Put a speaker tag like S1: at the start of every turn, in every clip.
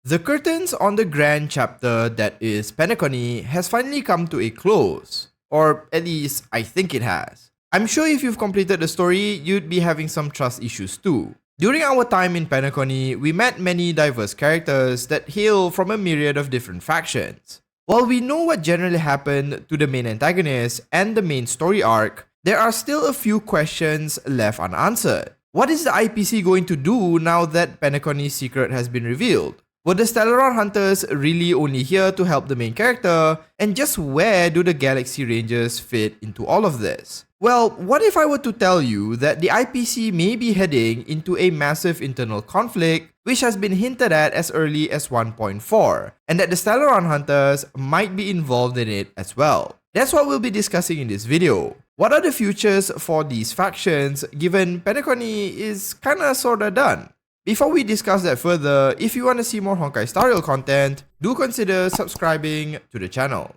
S1: The curtains on the grand chapter that is Penacony has finally come to a close, or at least I think it has. I'm sure if you've completed the story, you'd be having some trust issues too. During our time in Penacony, we met many diverse characters that hail from a myriad of different factions. While we know what generally happened to the main antagonist and the main story arc, there are still a few questions left unanswered. What is the IPC going to do now that Penacony's secret has been revealed? Were the Stellaron hunters really only here to help the main character? And just where do the Galaxy Rangers fit into all of this? Well, what if I were to tell you that the IPC may be heading into a massive internal conflict which has been hinted at as early as 1.4, and that the Stellaron hunters might be involved in it as well? That's what we'll be discussing in this video. What are the futures for these factions given Penacony is kinda sorta done? Before we discuss that further, if you want to see more Honkai Star Rail content, do consider subscribing to the channel.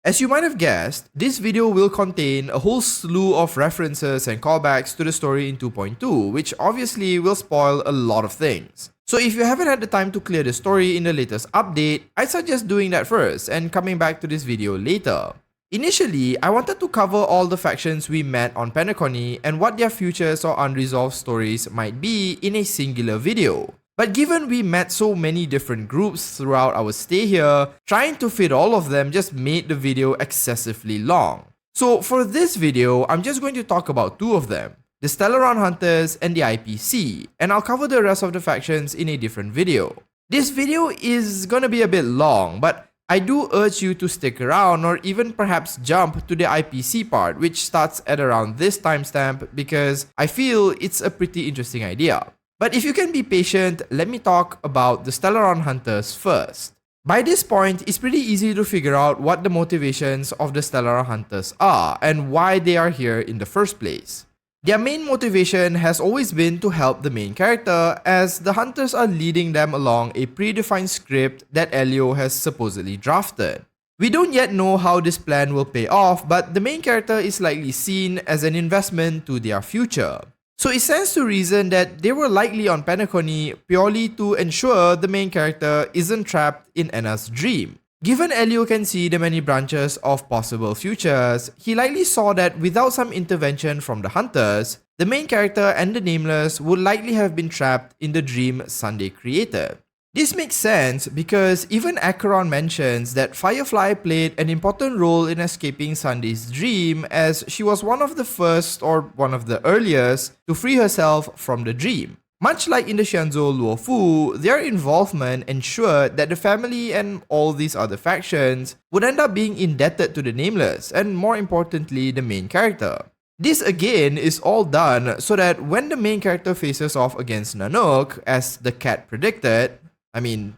S1: As you might have guessed, this video will contain a whole slew of references and callbacks to the story in 2.2, which obviously will spoil a lot of things. So if you haven't had the time to clear the story in the latest update, I'd suggest doing that first and coming back to this video later. Initially, I wanted to cover all the factions we met on Penacony and what their futures or unresolved stories might be in a singular video. But given we met so many different groups throughout our stay here, trying to fit all of them just made the video excessively long. So for this video, I'm just going to talk about two of them, the Stellaron Hunters and the IPC, and I'll cover the rest of the factions in a different video. This video is gonna be a bit long, but I do urge you to stick around or even perhaps jump to the IPC part, which starts at around this timestamp because I feel it's a pretty interesting idea. But if you can be patient, let me talk about the Stellaron Hunters first. By this point, it's pretty easy to figure out what the motivations of the Stellaron Hunters are and why they are here in the first place. Their main motivation has always been to help the main character, as the hunters are leading them along a predefined script that Elio has supposedly drafted. We don't yet know how this plan will pay off, but the main character is likely seen as an investment to their future. So it stands to reason that they were likely on Penacony purely to ensure the main character isn't trapped in Anna's dream. Given Elio can see the many branches of possible futures, he likely saw that without some intervention from the hunters, the main character and the Nameless would likely have been trapped in the dream Sunday created. This makes sense because even Acheron mentions that Firefly played an important role in escaping Sunday's dream, as she was one of the first or one of the earliest to free herself from the dream. Much like in the Xianzhou Luofu, their involvement ensured that the family and all these other factions would end up being indebted to the Nameless, and more importantly, the main character. This again is all done so that when the main character faces off against Nanook, as the cat predicted,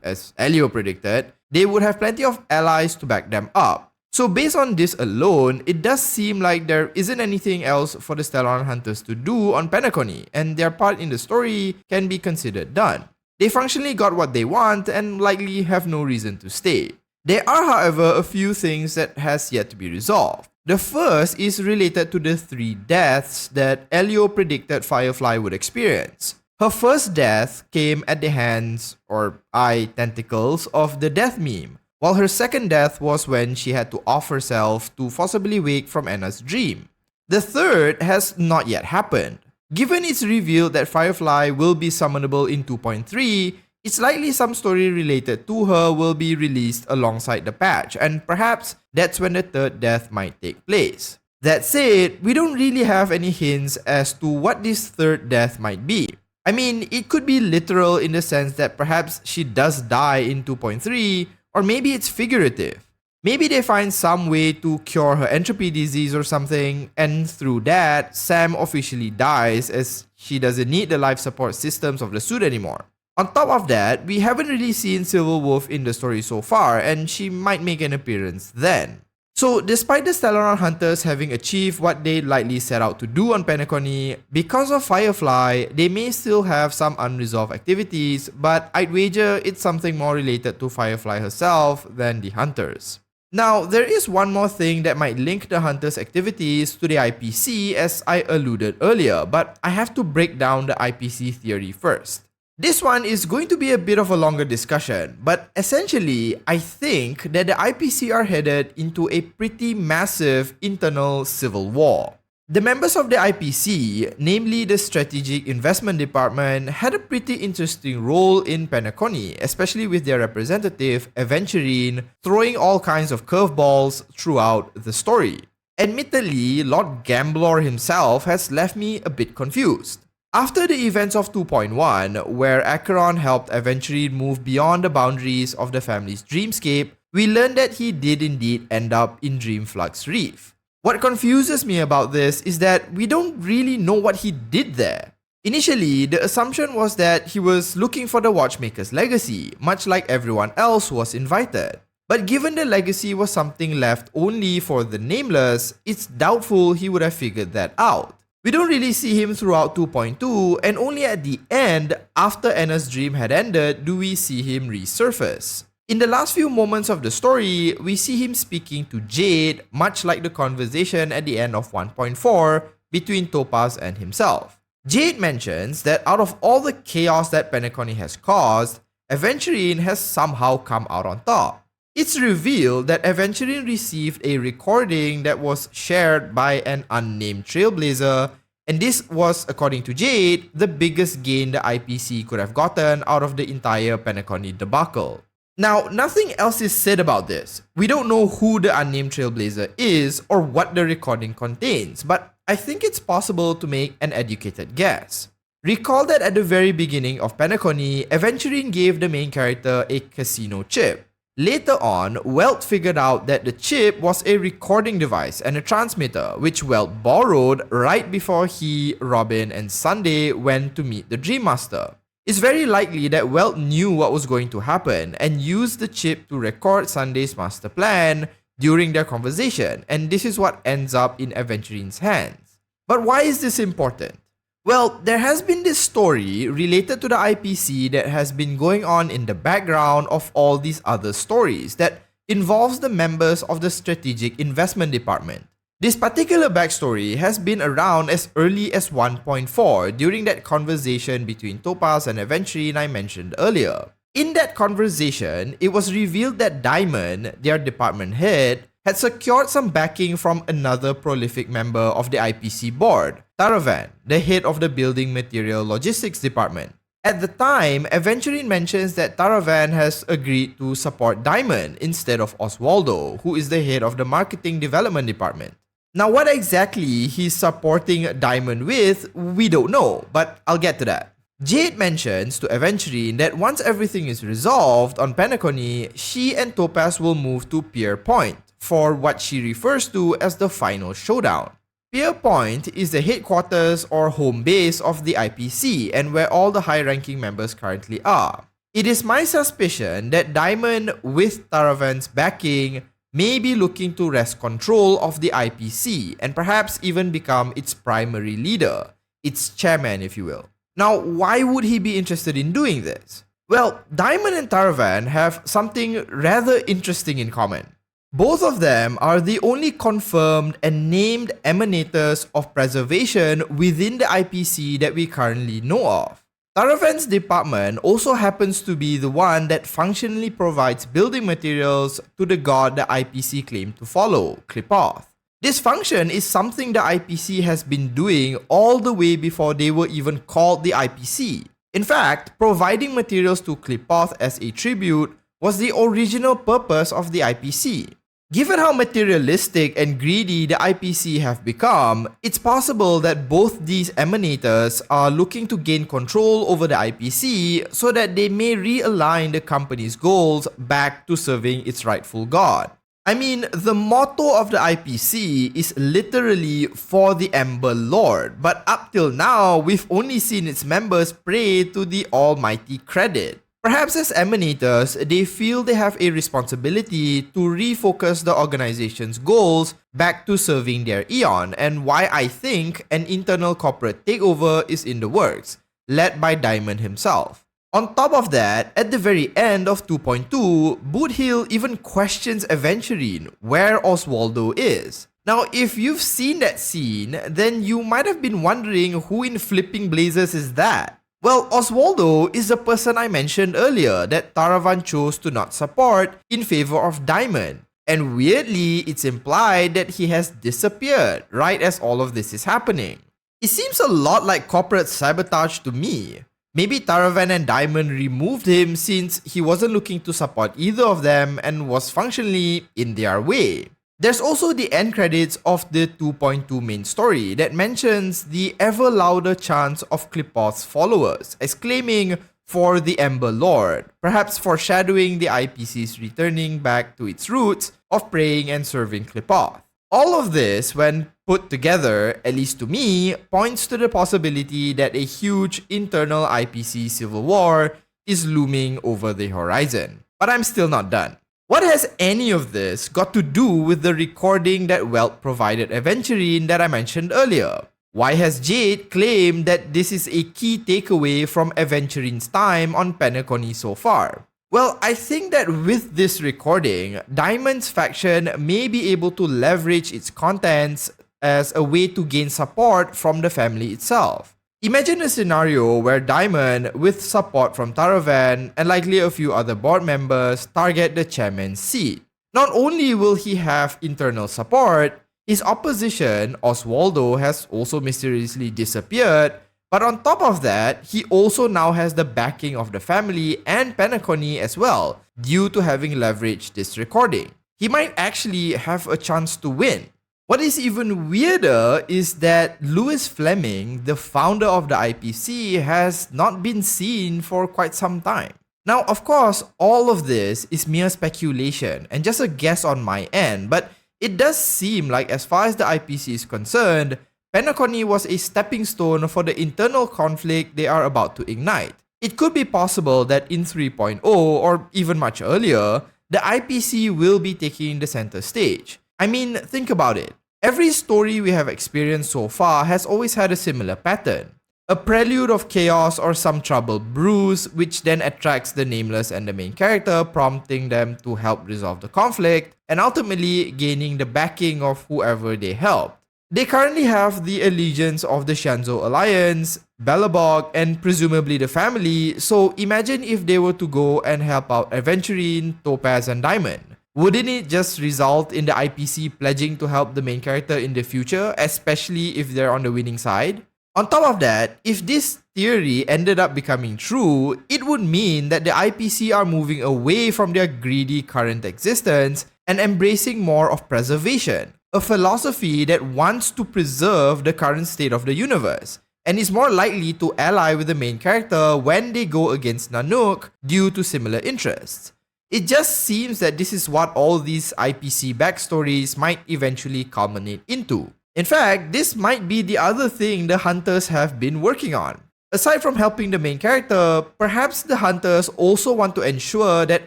S1: as Elio predicted, they would have plenty of allies to back them up. So based on this alone, it does seem like there isn't anything else for the Stellaron Hunters to do on Penacony, and their part in the story can be considered done. They functionally got what they want and likely have no reason to stay. There are, however, a few things that has yet to be resolved. The first is related to the 3 deaths that Elio predicted Firefly would experience. Her first death came at the hands, or tentacles, of the death meme, while her second death was when she had to off herself to forcibly wake from Anna's dream. The third has not yet happened. Given it's revealed that Firefly will be summonable in 2.3, it's likely some story related to her will be released alongside the patch, and perhaps that's when the third death might take place. That said, we don't really have any hints as to what this third death might be. It could be literal in the sense that perhaps she does die in 2.3, or maybe it's figurative. Maybe they find some way to cure her entropy disease or something, and through that, Sam officially dies as she doesn't need the life support systems of the suit anymore. On top of that, we haven't really seen Silverwolf in the story so far, and she might make an appearance then. So despite the Stellaron Hunters having achieved what they likely set out to do on Penacony, because of Firefly, they may still have some unresolved activities, but I'd wager it's something more related to Firefly herself than the Hunters. Now, there is one more thing that might link the Hunters' activities to the IPC, as I alluded earlier, but I have to break down the IPC theory first. This one is going to be a bit of a longer discussion, but essentially, I think that the IPC are headed into a pretty massive internal civil war. The members of the IPC, namely the Strategic Investment Department, had a pretty interesting role in Penacony, especially with their representative, Aventurine, throwing all kinds of curveballs throughout the story. Admittedly, Lord Gamblor himself has left me a bit confused. After the events of 2.1, where Acheron helped Aventurine move beyond the boundaries of the family's dreamscape, we learned that he did indeed end up in Dreamflux Reef. What confuses me about this is that we don't really know what he did there. Initially, the assumption was that he was looking for the Watchmaker's legacy, much like everyone else who was invited. But given the legacy was something left only for the Nameless, it's doubtful he would have figured that out. We don't really see him throughout 2.2, and only at the end, after Anna's dream had ended, do we see him resurface. In the last few moments of the story, we see him speaking to Jade, much like the conversation at the end of 1.4 between Topaz and himself. Jade mentions that out of all the chaos that Penacony has caused, Aventurine has somehow come out on top. It's revealed that Aventurine received a recording that was shared by an unnamed trailblazer, and this was, according to Jade, the biggest gain the IPC could have gotten out of the entire Penacony debacle. Now, nothing else is said about this. We don't know who the unnamed trailblazer is or what the recording contains, but I think it's possible to make an educated guess. Recall that at the very beginning of Penacony, Aventurine gave the main character a casino chip. Later on, Welt figured out that the chip was a recording device and a transmitter, which Welt borrowed right before he, Robin, and Sunday went to meet the Dream Master. It's very likely that Welt knew what was going to happen and used the chip to record Sunday's master plan during their conversation, and this is what ends up in Aventurine's hands. But why is this important? Well, there has been this story related to the IPC that has been going on in the background of all these other stories that involves the members of the Strategic Investment Department. This particular backstory has been around as early as 1.4 during that conversation between Topaz and Aventurine I mentioned earlier. In that conversation, it was revealed that Diamond, their department head, had secured some backing from another prolific member of the IPC board, Taravan, the head of the Building Material Logistics Department. At the time, Aventurine mentions that Taravan has agreed to support Diamond instead of Oswaldo, who is the head of the Marketing Development Department. Now, what exactly he's supporting Diamond with, we don't know, but I'll get to that. Jade mentions to Aventurine that once everything is resolved on Penacony, she and Topaz will move to Pier Point for what she refers to as the final showdown. Pier Point is the headquarters or home base of the IPC and where all the high-ranking members currently are. It is my suspicion that Diamond, with Taravan's backing, may be looking to wrest control of the IPC and perhaps even become its primary leader, its chairman if you will. Now, why would he be interested in doing this? Well, Diamond and Taravan have something rather interesting in common. Both of them are the only confirmed and named emanators of preservation within the IPC that we currently know of. Taravan's department also happens to be the one that functionally provides building materials to the god the IPC claimed to follow, Qlipoth. This function is something the IPC has been doing all the way before they were even called the IPC. In fact, providing materials to Qlipoth as a tribute was the original purpose of the IPC. Given how materialistic and greedy the IPC have become, it's possible that both these emanators are looking to gain control over the IPC so that they may realign the company's goals back to serving its rightful god. I mean, the motto of the IPC is literally for the Ember Lord, but up till now, we've only seen its members pray to the almighty Credit. Perhaps as emanators, they feel they have a responsibility to refocus the organization's goals back to serving their Eon, and why I think an internal corporate takeover is in the works, led by Diamond himself. On top of that, at the very end of 2.2, Boothill even questions Aventurine where Oswaldo is. Now, if you've seen that scene, then you might have been wondering who in flipping blazers is that? Well, Oswaldo is the person I mentioned earlier that Taravan chose to not support in favor of Diamond. And weirdly, it's implied that he has disappeared right as all of this is happening. It seems a lot like corporate sabotage to me. Maybe Taravan and Diamond removed him since he wasn't looking to support either of them and was functionally in their way. There's also the end credits of the 2.2 main story that mentions the ever louder chants of Qlipoth's followers, exclaiming for the Ember Lord, perhaps foreshadowing the IPC's returning back to its roots of praying and serving Qlipoth. All of this, when put together, at least to me, points to the possibility that a huge internal IPC civil war is looming over the horizon. But I'm still not done. What has any of this got to do with the recording that Welt provided Aventurine that I mentioned earlier? Why has Jade claimed that this is a key takeaway from Aventurine's time on Penacony so far? Well, I think that with this recording, Diamond's faction may be able to leverage its contents as a way to gain support from the family itself. Imagine a scenario where Diamond, with support from Taravan and likely a few other board members, target the chairman's seat. Not only will he have internal support, his opposition, Oswaldo, has also mysteriously disappeared, but on top of that, he also now has the backing of the family and Penacony as well, due to having leveraged this recording. He might actually have a chance to win. What is even weirder is that Louis Fleming, the founder of the IPC, has not been seen for quite some time. Now, of course, all of this is mere speculation and just a guess on my end, but it does seem like as far as the IPC is concerned, Penacony was a stepping stone for the internal conflict they are about to ignite. It could be possible that in 3.0 or even much earlier, the IPC will be taking the center stage. I mean, think about it. Every story we have experienced so far has always had a similar pattern. A prelude of chaos or some trouble brews, which then attracts the Nameless and the main character, prompting them to help resolve the conflict, and ultimately gaining the backing of whoever they help. They currently have the allegiance of the Shanzhou Alliance, Belobog, and presumably the family, so imagine if they were to go and help out Aventurine, Topaz, and Diamond. Wouldn't it just result in the IPC pledging to help the main character in the future, especially if they're on the winning side? On top of that, if this theory ended up becoming true, it would mean that the IPC are moving away from their greedy current existence and embracing more of preservation, a philosophy that wants to preserve the current state of the universe, and is more likely to ally with the main character when they go against Nanook due to similar interests. It just seems that this is what all these IPC backstories might eventually culminate into. In fact, this might be the other thing the Hunters have been working on. Aside from helping the main character, perhaps the Hunters also want to ensure that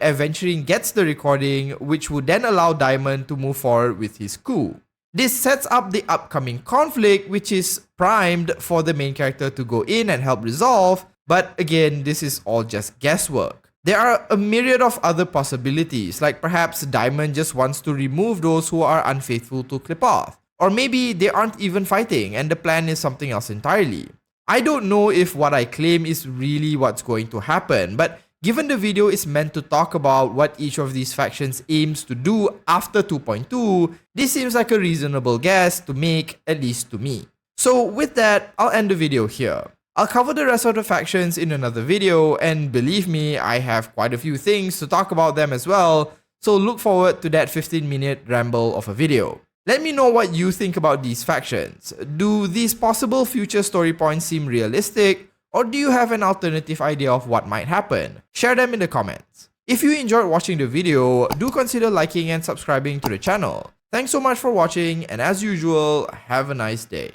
S1: Aventurine gets the recording, which would then allow Diamond to move forward with his coup. This sets up the upcoming conflict, which is primed for the main character to go in and help resolve, but again, this is all just guesswork. There are a myriad of other possibilities, like perhaps Diamond just wants to remove those who are unfaithful to Qlipoth. Or maybe they aren't even fighting and the plan is something else entirely. I don't know if what I claim is really what's going to happen, but given the video is meant to talk about what each of these factions aims to do after 2.2, this seems like a reasonable guess to make, at least to me. So with that, I'll end the video here. I'll cover the rest of the factions in another video, and believe me, I have quite a few things to talk about them as well, so look forward to that 15-minute ramble of a video. Let me know what you think about these factions. Do these possible future story points seem realistic, or do you have an alternative idea of what might happen? Share them in the comments. If you enjoyed watching the video, do consider liking and subscribing to the channel. Thanks so much for watching, and as usual, have a nice day.